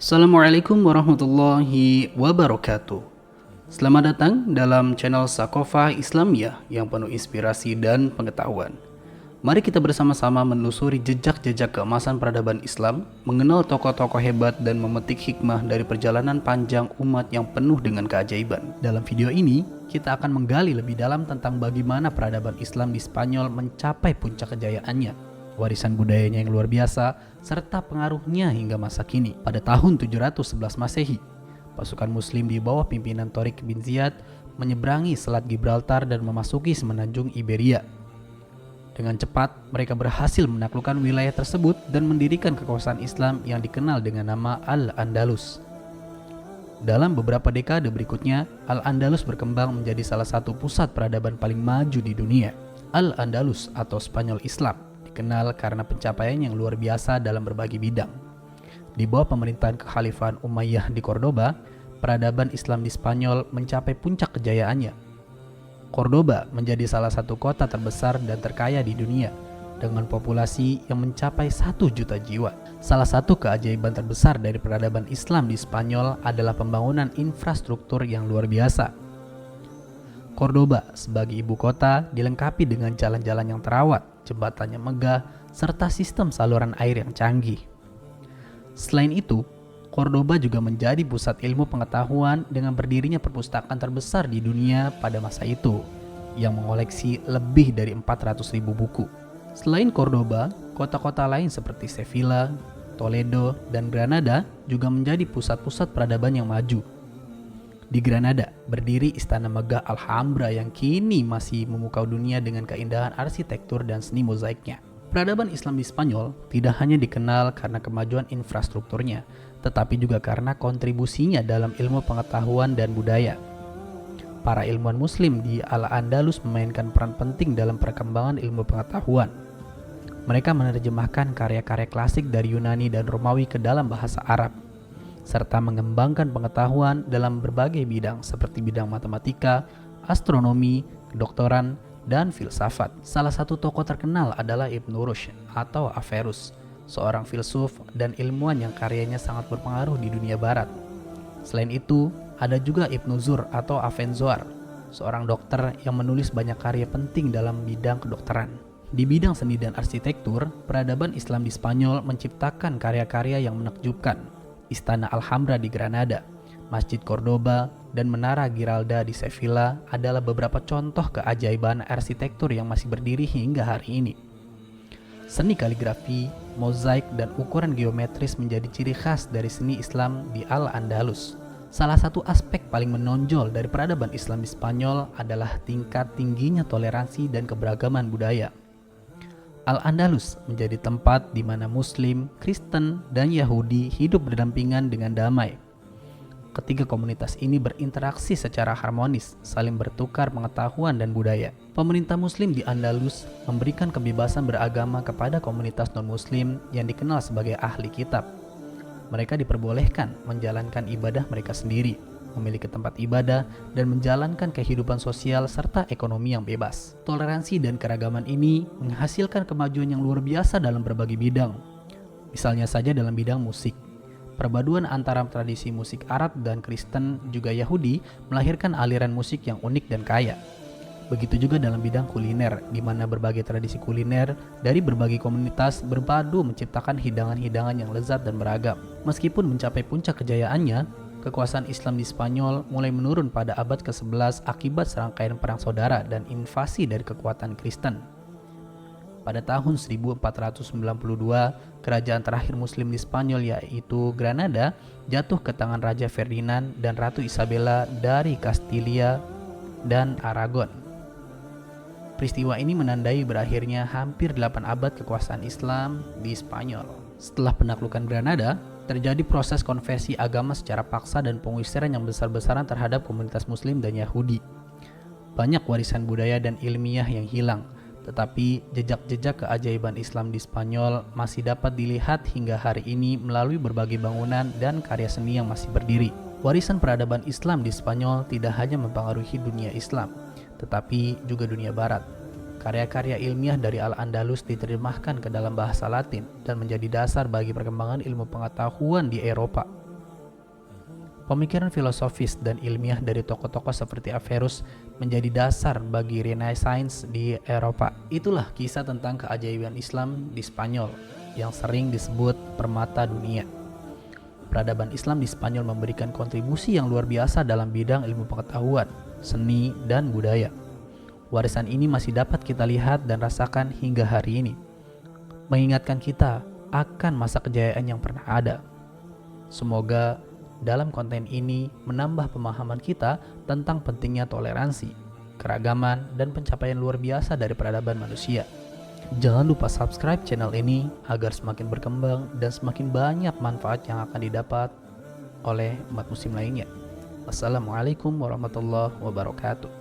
Assalamualaikum warahmatullahi wabarakatuh. Selamat datang dalam channel Sakofah Islamiyah yang penuh inspirasi dan pengetahuan. Mari kita bersama-sama menelusuri jejak-jejak keemasan peradaban Islam, mengenal tokoh-tokoh hebat dan memetik hikmah dari perjalanan panjang umat yang penuh dengan keajaiban. Dalam video ini, kita akan menggali lebih dalam tentang bagaimana peradaban Islam di Spanyol mencapai puncak kejayaannya, warisan budayanya yang luar biasa, serta pengaruhnya hingga masa kini. Pada tahun 711 Masehi, pasukan muslim di bawah pimpinan Torik bin Ziyad menyeberangi Selat Gibraltar dan memasuki semenanjung Iberia. Dengan cepat, mereka berhasil menaklukkan wilayah tersebut dan mendirikan kekuasaan Islam yang dikenal dengan nama Al-Andalus. Dalam beberapa dekade berikutnya, Al-Andalus berkembang menjadi salah satu pusat peradaban paling maju di dunia. Al-Andalus atau Spanyol Islam dikenal karena pencapaian yang luar biasa dalam berbagai bidang. Di bawah pemerintahan kekhalifahan Umayyah di Cordoba, peradaban Islam di Spanyol mencapai puncak kejayaannya. Cordoba menjadi salah satu kota terbesar dan terkaya di dunia dengan populasi yang mencapai 1 juta jiwa. Salah satu keajaiban terbesar dari peradaban Islam di Spanyol adalah pembangunan infrastruktur yang luar biasa. Cordoba sebagai ibu kota dilengkapi dengan jalan-jalan yang terawat, jembatan yang megah, serta sistem saluran air yang canggih. Selain itu, Cordoba juga menjadi pusat ilmu pengetahuan dengan berdirinya perpustakaan terbesar di dunia pada masa itu, yang mengoleksi lebih dari 400.000 buku. Selain Cordoba, kota-kota lain seperti Sevilla, Toledo, dan Granada juga menjadi pusat-pusat peradaban yang maju. Di Granada, berdiri istana megah Alhambra yang kini masih memukau dunia dengan keindahan arsitektur dan seni mozaiknya. Peradaban Islam di Spanyol tidak hanya dikenal karena kemajuan infrastrukturnya, tetapi juga karena kontribusinya dalam ilmu pengetahuan dan budaya. Para ilmuwan Muslim di Al-Andalus memainkan peran penting dalam perkembangan ilmu pengetahuan. Mereka menerjemahkan karya-karya klasik dari Yunani dan Romawi ke dalam bahasa Arab, serta mengembangkan pengetahuan dalam berbagai bidang seperti bidang matematika, astronomi, kedokteran, dan filsafat. Salah satu tokoh terkenal adalah Ibnu Rushd atau Averroes, seorang filsuf dan ilmuwan yang karyanya sangat berpengaruh di dunia barat. Selain itu, ada juga Ibnu Zur atau Avenzoar, seorang dokter yang menulis banyak karya penting dalam bidang kedokteran. Di bidang seni dan arsitektur, peradaban Islam di Spanyol menciptakan karya-karya yang menakjubkan. Istana Alhambra di Granada, Masjid Cordoba, dan Menara Giralda di Sevilla adalah beberapa contoh keajaiban arsitektur yang masih berdiri hingga hari ini. Seni kaligrafi, mozaik, dan ukuran geometris menjadi ciri khas dari seni Islam di Al-Andalus. Salah satu aspek paling menonjol dari peradaban Islam di Spanyol adalah tingkat tingginya toleransi dan keberagaman budaya. Al-Andalus menjadi tempat di mana Muslim, Kristen, dan Yahudi hidup berdampingan dengan damai. Ketiga komunitas ini berinteraksi secara harmonis, saling bertukar pengetahuan dan budaya. Pemerintah Muslim di Andalus memberikan kebebasan beragama kepada komunitas non-Muslim yang dikenal sebagai ahli kitab. Mereka diperbolehkan menjalankan ibadah mereka sendiri, memiliki tempat ibadah, dan menjalankan kehidupan sosial serta ekonomi yang bebas. Toleransi dan keragaman ini menghasilkan kemajuan yang luar biasa dalam berbagai bidang. Misalnya saja dalam bidang musik. Perpaduan antara tradisi musik Arab dan Kristen juga Yahudi melahirkan aliran musik yang unik dan kaya. Begitu juga dalam bidang kuliner, di mana berbagai tradisi kuliner dari berbagai komunitas berpadu menciptakan hidangan-hidangan yang lezat dan beragam. Meskipun mencapai puncak kejayaannya, kekuasaan Islam di Spanyol mulai menurun pada abad ke-11 akibat serangkaian perang saudara dan invasi dari kekuatan Kristen. Pada tahun 1492, kerajaan terakhir Muslim di Spanyol yaitu Granada jatuh ke tangan Raja Ferdinand dan Ratu Isabella dari Kastilia dan Aragon. Peristiwa ini menandai berakhirnya hampir 8 abad kekuasaan Islam di Spanyol. Setelah penaklukan Granada, terjadi proses konversi agama secara paksa dan pengusiran yang besar-besaran terhadap komunitas Muslim dan Yahudi. Banyak warisan budaya dan ilmiah yang hilang, tetapi jejak-jejak keajaiban Islam di Spanyol masih dapat dilihat hingga hari ini melalui berbagai bangunan dan karya seni yang masih berdiri. Warisan peradaban Islam di Spanyol tidak hanya mempengaruhi dunia Islam, tetapi juga dunia Barat. Karya-karya ilmiah dari Al-Andalus diterjemahkan ke dalam bahasa Latin dan menjadi dasar bagi perkembangan ilmu pengetahuan di Eropa. Pemikiran filosofis dan ilmiah dari tokoh-tokoh seperti Averroes menjadi dasar bagi Renaissance di Eropa. Itulah kisah tentang keajaiban Islam di Spanyol yang sering disebut permata dunia. Peradaban Islam di Spanyol memberikan kontribusi yang luar biasa dalam bidang ilmu pengetahuan, seni, dan budaya. Warisan ini masih dapat kita lihat dan rasakan hingga hari ini, mengingatkan kita akan masa kejayaan yang pernah ada. Semoga dalam konten ini menambah pemahaman kita tentang pentingnya toleransi, keragaman, dan pencapaian luar biasa dari peradaban manusia. Jangan lupa subscribe channel ini agar semakin berkembang dan semakin banyak manfaat yang akan didapat oleh umat muslim lainnya. Wassalamualaikum warahmatullahi wabarakatuh.